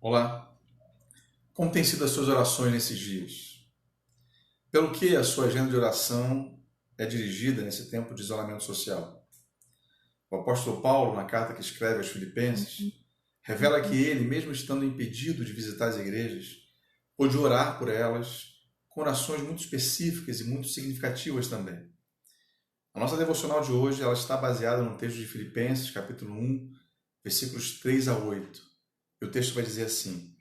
Olá, como têm sido as suas orações nesses dias? Pelo que a sua agenda de oração é dirigida nesse tempo de isolamento social? O apóstolo Paulo, na carta que escreve aos Filipenses, revela que ele, mesmo estando impedido de visitar as igrejas, pôde orar por elas com orações muito específicas e muito significativas também. A nossa devocional de hoje ela está baseada no texto de Filipenses, capítulo 1, versículos 3 a 8. E o texto vai dizer assim: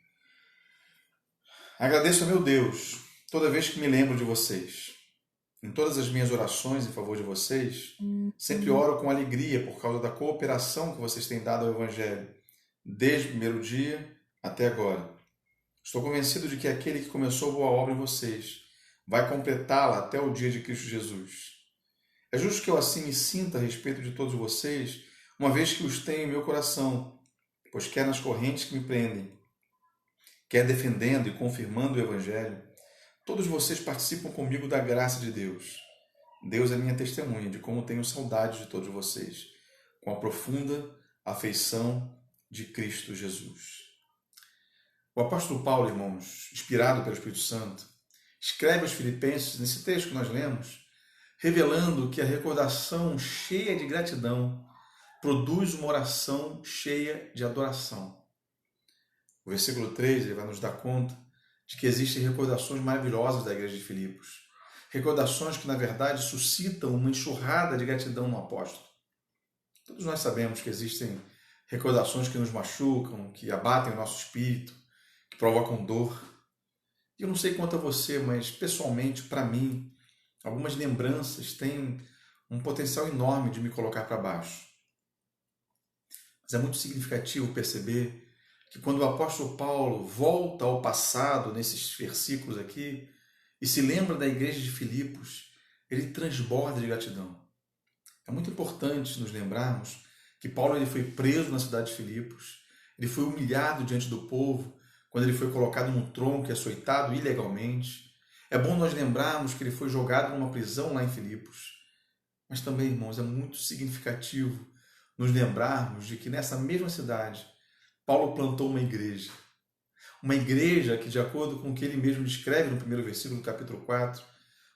Agradeço a meu Deus toda vez que me lembro de vocês. Em todas as minhas orações em favor de vocês, sempre oro com alegria por causa da cooperação que vocês têm dado ao Evangelho, desde o primeiro dia até agora. Estou convencido de que aquele que começou boa obra em vocês vai completá-la até o dia de Cristo Jesus. É justo que eu assim me sinta a respeito de todos vocês, uma vez que os tenho em meu coração, pois quer nas correntes que me prendem, quer defendendo e confirmando o Evangelho, todos vocês participam comigo da graça de Deus. Deus é minha testemunha de como tenho saudade de todos vocês, com a profunda afeição de Cristo Jesus. O apóstolo Paulo, irmãos, inspirado pelo Espírito Santo, escreve aos Filipenses, nesse texto que nós lemos, revelando que a recordação cheia de gratidão produz uma oração cheia de adoração. O versículo 3 ele vai nos dar conta de que existem recordações maravilhosas da igreja de Filipos. Recordações que, na verdade, suscitam uma enxurrada de gratidão no apóstolo. Todos nós sabemos que existem recordações que nos machucam, que abatem o nosso espírito, que provocam dor. E eu não sei quanto a você, mas pessoalmente, para mim, algumas lembranças têm um potencial enorme de me colocar para baixo. Mas é muito significativo perceber que quando o apóstolo Paulo volta ao passado, nesses versículos aqui, e se lembra da igreja de Filipos, ele transborda de gratidão. É muito importante nos lembrarmos que Paulo ele foi preso na cidade de Filipos, ele foi humilhado diante do povo, quando ele foi colocado num tronco e açoitado ilegalmente. É bom nós lembrarmos que ele foi jogado numa prisão lá em Filipos. Mas também, irmãos, é muito significativo nos lembrarmos de que nessa mesma cidade, Paulo plantou uma igreja. Uma igreja que, de acordo com o que ele mesmo descreve no primeiro versículo do capítulo 4,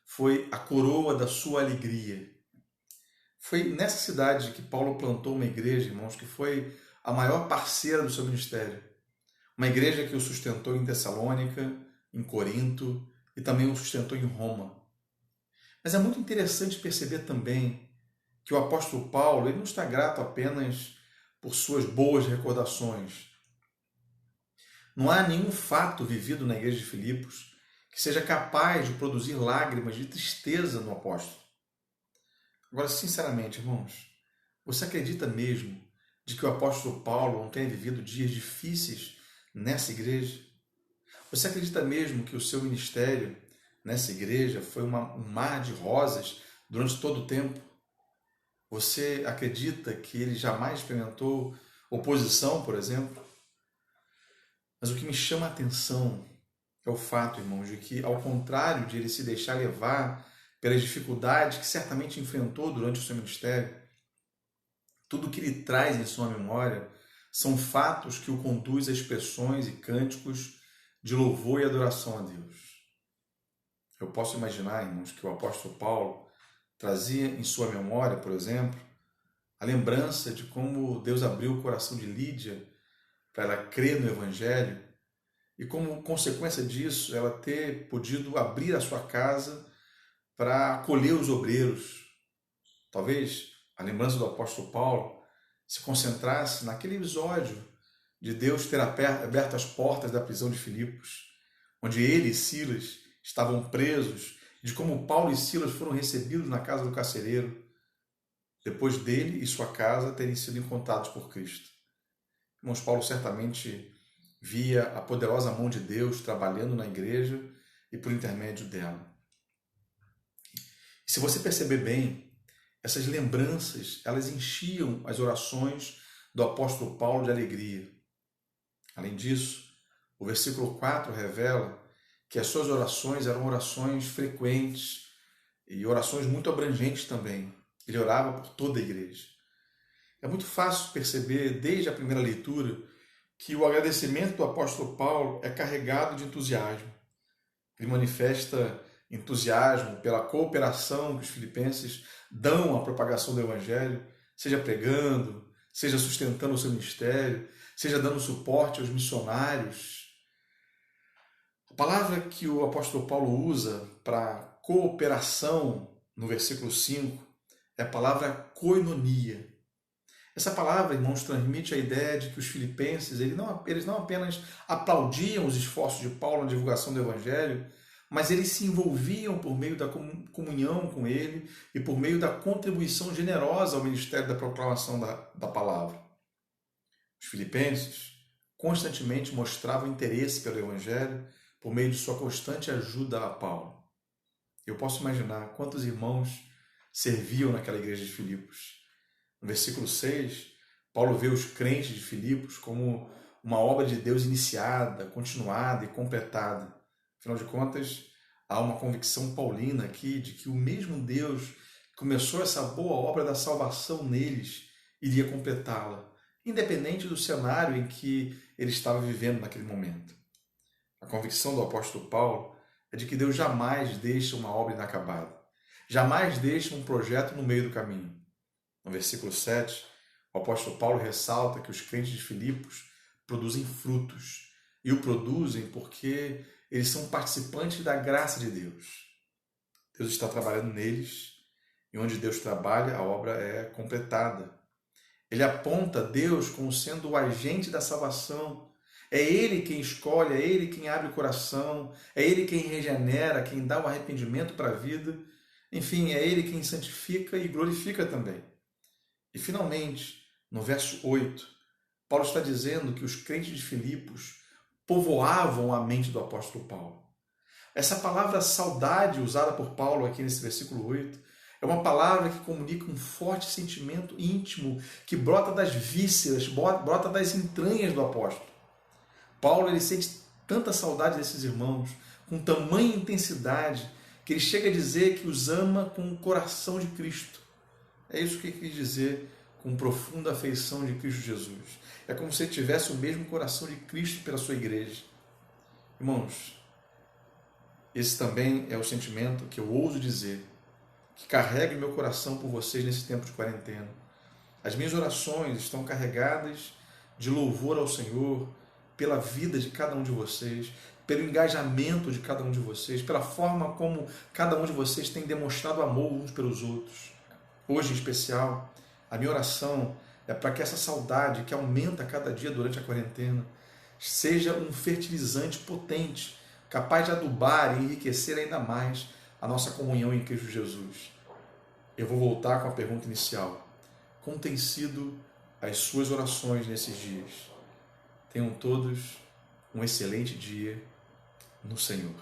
foi a coroa da sua alegria. Foi nessa cidade que Paulo plantou uma igreja, irmãos, que foi a maior parceira do seu ministério. Uma igreja que o sustentou em Tessalônica, em Corinto e também o sustentou em Roma. Mas é muito interessante perceber também que o apóstolo Paulo ele não está grato apenas por suas boas recordações. Não há nenhum fato vivido na igreja de Filipos que seja capaz de produzir lágrimas de tristeza no apóstolo. Agora, sinceramente, irmãos, você acredita mesmo de que o apóstolo Paulo não tenha vivido dias difíceis nessa igreja? Você acredita mesmo que o seu ministério nessa igreja foi um mar de rosas durante todo o tempo? Você acredita que ele jamais experimentou oposição, por exemplo? Mas o que me chama a atenção é o fato, irmãos, de que, ao contrário de ele se deixar levar pelas dificuldades que certamente enfrentou durante o seu ministério, tudo o que ele traz em sua memória são fatos que o conduz a expressões e cânticos de louvor e adoração a Deus. Eu posso imaginar, irmãos, que o apóstolo Paulo trazia em sua memória, por exemplo, a lembrança de como Deus abriu o coração de Lídia para ela crer no Evangelho e como consequência disso ela ter podido abrir a sua casa para acolher os obreiros. Talvez a lembrança do apóstolo Paulo se concentrasse naquele episódio de Deus ter aberto as portas da prisão de Filipos, onde ele e Silas estavam presos, de como Paulo e Silas foram recebidos na casa do carcereiro, depois dele e sua casa terem sido encontrados por Cristo. Irmãos, Paulo certamente via a poderosa mão de Deus trabalhando na igreja e por intermédio dela. E se você perceber bem, essas lembranças, elas enchiam as orações do apóstolo Paulo de alegria. Além disso, o versículo 4 revela que as suas orações eram orações frequentes e orações muito abrangentes também. Ele orava por toda a igreja. É muito fácil perceber, desde a primeira leitura, que o agradecimento do apóstolo Paulo é carregado de entusiasmo. Ele manifesta entusiasmo pela cooperação que os filipenses dão à propagação do evangelho, seja pregando, seja sustentando o seu ministério, seja dando suporte aos missionários. A palavra que o apóstolo Paulo usa para cooperação no versículo 5 é a palavra koinonia. Essa palavra, irmãos, transmite a ideia de que os filipenses eles não apenas aplaudiam os esforços de Paulo na divulgação do evangelho, mas eles se envolviam por meio da comunhão com ele e por meio da contribuição generosa ao ministério da proclamação da palavra. Os filipenses constantemente mostravam interesse pelo evangelho por meio de sua constante ajuda a Paulo. Eu posso imaginar quantos irmãos serviam naquela igreja de Filipos. No versículo 6, Paulo vê os crentes de Filipos como uma obra de Deus iniciada, continuada e completada. Afinal de contas, há uma convicção paulina aqui de que o mesmo Deus que começou essa boa obra da salvação neles iria completá-la, independente do cenário em que ele estava vivendo naquele momento. A convicção do apóstolo Paulo é de que Deus jamais deixa uma obra inacabada, jamais deixa um projeto no meio do caminho. No versículo 7, o apóstolo Paulo ressalta que os crentes de Filipos produzem frutos, e o produzem porque eles são participantes da graça de Deus. Deus está trabalhando neles, e onde Deus trabalha, a obra é completada. Ele aponta Deus como sendo o agente da salvação. É Ele quem escolhe, é Ele quem abre o coração, é Ele quem regenera, quem dá o arrependimento para a vida. Enfim, é Ele quem santifica e glorifica também. E finalmente, no verso 8, Paulo está dizendo que os crentes de Filipos povoavam a mente do apóstolo Paulo. Essa palavra saudade usada por Paulo aqui nesse versículo 8 é uma palavra que comunica um forte sentimento íntimo que brota das vísceras, brota das entranhas do apóstolo. Paulo ele sente tanta saudade desses irmãos, com tamanha intensidade, que ele chega a dizer que os ama com o coração de Cristo. É isso que ele quis dizer com profunda afeição de Cristo Jesus. É como se ele tivesse o mesmo coração de Cristo pela sua igreja. Irmãos, esse também é o sentimento que eu ouso dizer, que carrega o meu coração por vocês nesse tempo de quarentena. As minhas orações estão carregadas de louvor ao Senhor pela vida de cada um de vocês, pelo engajamento de cada um de vocês, pela forma como cada um de vocês tem demonstrado amor uns pelos outros. Hoje, em especial, a minha oração é para que essa saudade que aumenta a cada dia durante a quarentena seja um fertilizante potente, capaz de adubar e enriquecer ainda mais a nossa comunhão em Cristo Jesus. Eu vou voltar com a pergunta inicial. Como têm sido as suas orações nesses dias? Tenham todos um excelente dia no Senhor.